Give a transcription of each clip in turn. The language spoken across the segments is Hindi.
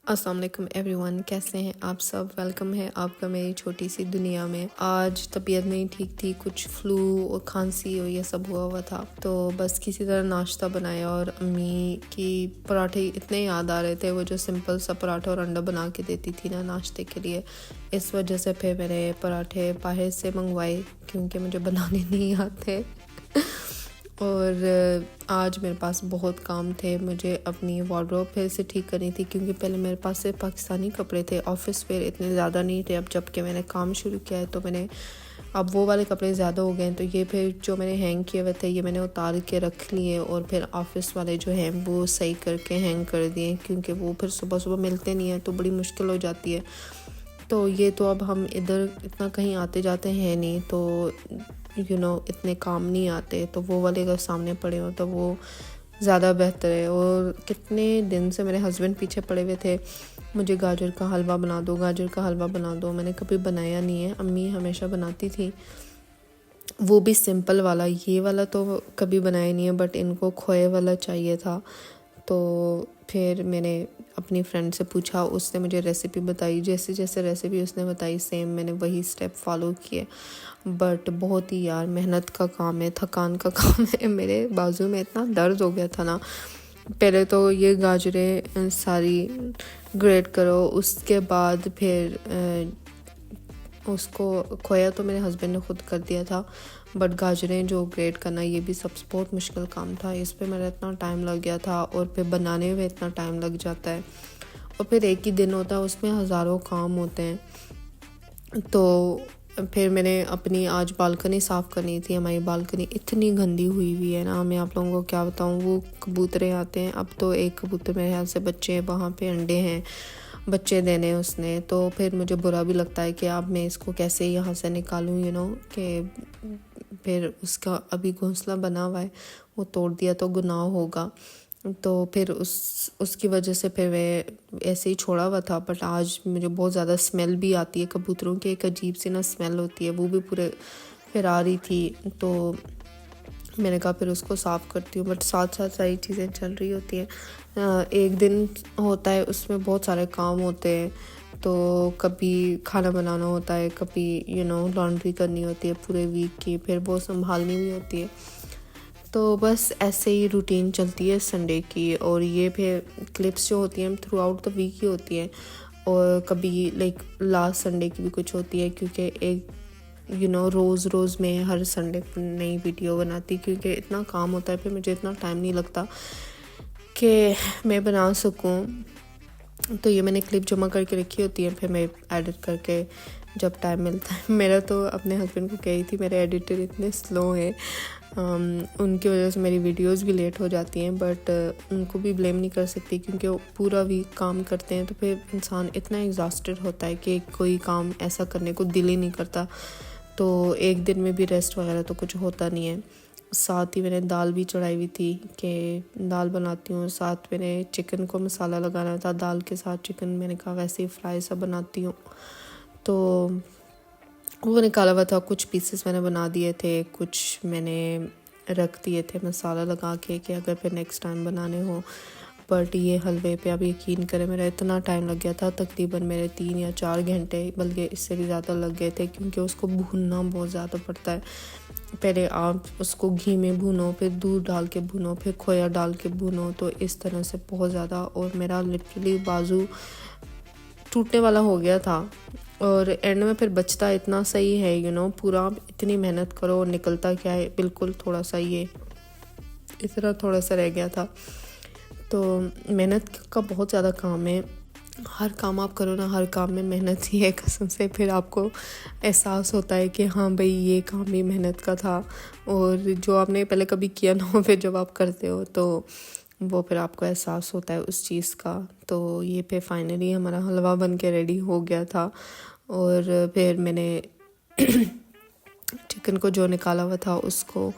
अस्सलाम वालेकुम एवरीवन, कैसे हैं आप सब। वेलकम है आपका मेरी छोटी सी दुनिया में। आज तबीयत नहीं ठीक थी, कुछ फ्लू और खांसी और ये सब हुआ था, तो बस किसी तरह नाश्ता बनाया और अम्मी की पराठे इतने याद आ रहे थे, वो जो सिंपल सा पराठा और अंडा बना के देती थी ना नाश्ते के लिए। इस वजह से फिर मैंने पराठे बाहर से मंगवाए क्योंकि मुझे बनाने नहीं आते। और आज मेरे पास बहुत काम थे, मुझे अपनी वार्डरोब फिर से ठीक करनी थी क्योंकि पहले मेरे पास सिर्फ पाकिस्तानी कपड़े थे, ऑफिस वेयर इतने ज़्यादा नहीं थे। अब जबकि मैंने काम शुरू किया है तो मैंने अब वो वाले कपड़े ज़्यादा हो गए हैं, तो ये फिर जो मैंने हैंग किए हुए थे ये मैंने उतार के रख लिए और फिर ऑफिस वाले जो हैं वो सही करके हैंग कर दिए क्योंकि वो फिर सुबह सुबह मिलते नहीं हैं तो बड़ी मुश्किल हो जाती है। तो ये तो अब हम इधर इतना कहीं आते जाते हैं नहीं, तो इतने काम नहीं आते, तो वो वाले अगर सामने पड़े हो तो वो ज़्यादा बेहतर है। और कितने दिन से मेरे हस्बैंड पीछे पड़े हुए थे, मुझे गाजर का हलवा बना दो, गाजर का हलवा बना दो। मैंने कभी बनाया नहीं है, अम्मी हमेशा बनाती थी, वो भी सिंपल वाला। ये वाला तो कभी बनाया नहीं है, बट इनको खोए वाला चाहिए था। तो फिर मैंने अपनी फ्रेंड से पूछा, उसने मुझे रेसिपी बताई, जैसे जैसे रेसिपी उसने बताई सेम मैंने वही स्टेप फॉलो किए। बट बहुत ही यार मेहनत का काम है, थकान का काम है। मेरे बाजू में इतना दर्द हो गया था ना। पहले तो ये गाजरें सारी ग्रेट करो, उसके बाद फिर उसको खोया तो मेरे हस्बैंड ने खुद कर दिया था, बट गाजरें जो ग्रेट करना ये भी सब बहुत मुश्किल काम था। इस पे मेरा इतना टाइम लग गया था और फिर बनाने में इतना टाइम लग जाता है और फिर एक ही दिन होता है, उसमें हज़ारों काम होते हैं। तो फिर मैंने अपनी आज बालकनी साफ़ करनी थी। हमारी बालकनी इतनी गंदी हुई हुई है ना, मैं आप लोगों को क्या बताऊँ। वो कबूतरें आते हैं, अब तो एक कबूतर मेरे ख्याल से बच्चे हैं, वहाँ पे अंडे हैं, बच्चे देने उसने। तो फिर मुझे बुरा भी लगता है कि अब मैं इसको कैसे यहाँ से निकालूँ, कि फिर उसका अभी घोंसला बना हुआ है, वो तोड़ दिया तो गुनाह होगा। तो फिर उसकी वजह से फिर मैं ऐसे ही छोड़ा हुआ था। बट आज मुझे बहुत ज़्यादा स्मेल भी आती है कबूतरों की, एक अजीब सी ना स्मेल होती है, वो भी पूरे फिर आ रही थी। तो मैंने कहा फिर उसको साफ़ करती हूँ, बट साथ साथ सारी चीज़ें चल रही होती हैं। एक दिन होता है उसमें बहुत सारे काम होते हैं, तो कभी खाना बनाना होता है, कभी लॉन्ड्री करनी होती है पूरे वीक की, फिर वो संभालनी भी होती है। तो बस ऐसे ही रूटीन चलती है संडे की। और ये फिर क्लिप्स जो होती हैं थ्रू आउट द वीक ही होती हैं, और कभी लाइक लास्ट संडे की भी कुछ होती है क्योंकि एक रोज़ मैं हर संडे नई वीडियो बनाती क्योंकि इतना काम होता है, फिर मुझे इतना टाइम नहीं लगता कि मैं बना सकूं। तो ये मैंने क्लिप जमा करके रखी होती है, फिर मैं एडिट करके जब टाइम मिलता है। मेरा तो अपने हस्बैंड को कही थी, मेरे एडिटर इतने स्लो हैं, उनकी वजह से मेरी वीडियोस भी लेट हो जाती हैं, बट उनको भी ब्लेम नहीं कर सकती क्योंकि वो पूरा वीक काम करते हैं। तो फिर इंसान इतना एग्जॉस्टेड होता है कि कोई काम ऐसा करने को दिल ही नहीं करता, तो एक दिन में भी रेस्ट वगैरह तो कुछ होता नहीं है। साथ ही मैंने दाल भी चढ़ाई हुई थी कि दाल बनाती हूँ, साथ मैंने चिकन को मसाला लगाना था, दाल के साथ चिकन मैंने कहा वैसे ही फ्राई सा बनाती हूँ। तो वो निकाला हुआ था, कुछ पीसेस मैंने बना दिए थे, कुछ मैंने रख दिए थे मसाला लगा के कि अगर फिर नेक्स्ट टाइम बनाने हो। बट ये हलवे पे आप यकीन करें मेरा इतना टाइम लग गया था, तकरीबन मेरे 3 या 4 घंटे, बल्कि इससे भी ज़्यादा लग गए थे क्योंकि उसको भूनना बहुत ज़्यादा पड़ता है। पहले आप उसको घी में भूनो, फिर दूध डाल के भूनो, फिर खोया डाल के भूनो, तो इस तरह से बहुत ज़्यादा। और मेरा लिटरली बाजू टूटने वाला हो गया था और एंड में फिर बचता इतना सही है, पूरा इतनी मेहनत करो और निकलता क्या है, बिल्कुल थोड़ा सा ये इस तरह थोड़ा सा रह गया था। तो मेहनत का बहुत ज़्यादा काम है, हर काम आप करो ना, हर काम में मेहनत ही है कसम से। फिर आपको एहसास होता है कि हाँ भाई ये काम भी मेहनत का था, और जो आपने पहले कभी किया ना हो फिर जब आप करते हो तो वो फिर आपको एहसास होता है उस चीज़ का। तो ये फिर फाइनली हमारा हलवा बन के रेडी हो गया था। और फिर मैंने चिकन को जो निकाला हुआ था उसको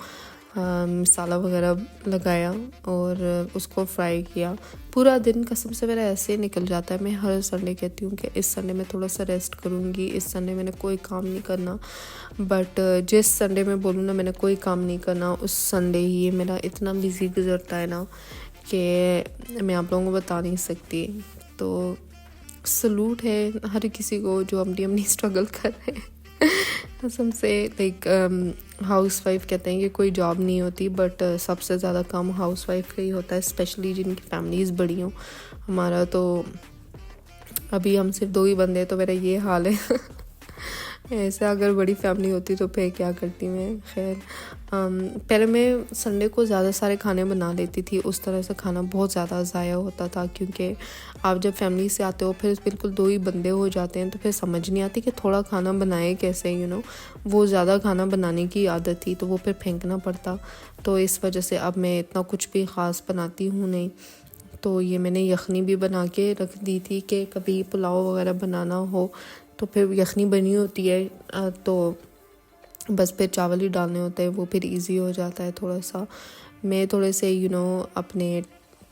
मसाला वगैरह लगाया और उसको फ्राई किया। पूरा दिन कसम से मेरा ऐसे निकल जाता है। मैं हर संडे कहती हूँ कि इस संडे में थोड़ा सा रेस्ट करूँगी, इस संडे मैंने कोई काम नहीं करना, बट जिस संडे में बोलूँ ना मैंने कोई काम नहीं करना, उस संडे ही मेरा इतना बिजी गुजरता है ना कि मैं आप लोगों को बता नहीं सकती। तो सलूट है हर किसी को जो अपनी अपनी स्ट्रगल कर रहे हैं। कसम से लाइक हाउस वाइफ कहते हैं कि कोई जॉब नहीं होती, बट सबसे ज़्यादा काम हाउस वाइफ का ही होता है, स्पेशली जिनकी फैमिलीज़ बड़ी हों। हमारा तो अभी हम सिर्फ 2 ही बंदे हैं, तो मेरा ये हाल है। ऐसे अगर बड़ी फैमिली होती तो फिर क्या करती मैं। खैर पहले मैं संडे को ज़्यादा सारे खाने बना लेती थी, उस तरह से खाना बहुत ज़्यादा ज़ाया होता था, क्योंकि आप जब फैमिली से आते हो फिर बिल्कुल 2 ही बंदे हो जाते हैं, तो फिर समझ नहीं आती कि थोड़ा खाना बनाए कैसे, वो ज़्यादा खाना बनाने की आदत थी, तो वो फिर फेंकना पड़ता। तो इस वजह से अब मैं इतना कुछ भी ख़ास बनाती हूँ नहीं। तो ये मैंने यखनी भी बना के रख दी थी कि कभी पुलाव वगैरह बनाना हो तो फिर यखनी बनी होती है, तो बस फिर चावल ही डालने होते हैं, वो फिर इजी हो जाता है थोड़ा सा। मैं थोड़े से अपने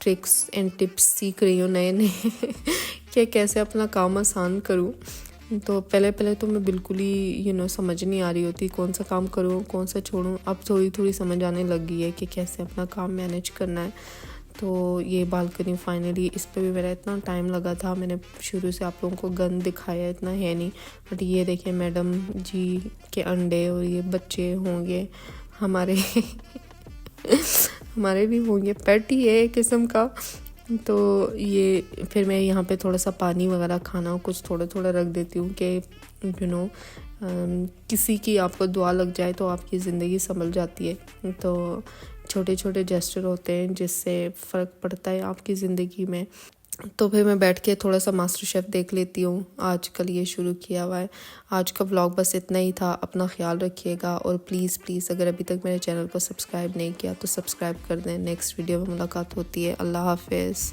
ट्रिक्स एंड टिप्स सीख रही हूँ नए नए कि कैसे अपना काम आसान करूँ। तो पहले तो मैं बिल्कुल ही समझ नहीं आ रही होती कौन सा काम करूँ कौन सा छोड़ूँ। अब थोड़ी थोड़ी समझ आने लग गई है कि कैसे अपना काम मैनेज करना है। तो ये बालकनी फाइनली, इस पे भी मेरा इतना टाइम लगा था। मैंने शुरू से आप लोगों को गन दिखाया इतना है नहीं, बट ये देखिए मैडम जी के अंडे और ये बच्चे होंगे हमारे हमारे भी होंगे, पेट ही है एक किस्म का। तो ये फिर मैं यहाँ पे थोड़ा सा पानी वगैरह खाना कुछ थोड़ा थोड़ा रख देती हूँ कि किसी की आपको दुआ लग जाए तो आपकी ज़िंदगी संभल जाती है। तो छोटे छोटे जेस्चर होते हैं जिससे फ़र्क पड़ता है आपकी ज़िंदगी में। तो फिर मैं बैठ के थोड़ा सा मास्टर शेफ़ देख लेती हूँ, आजकल ये शुरू किया हुआ है। आज का व्लॉग बस इतना ही था। अपना ख्याल रखिएगा और प्लीज़ अगर अभी तक मेरे चैनल को सब्सक्राइब नहीं किया तो सब्सक्राइब कर दें। नेक्स्ट वीडियो में मुलाकात होती है। अल्लाह हाफ़िज़।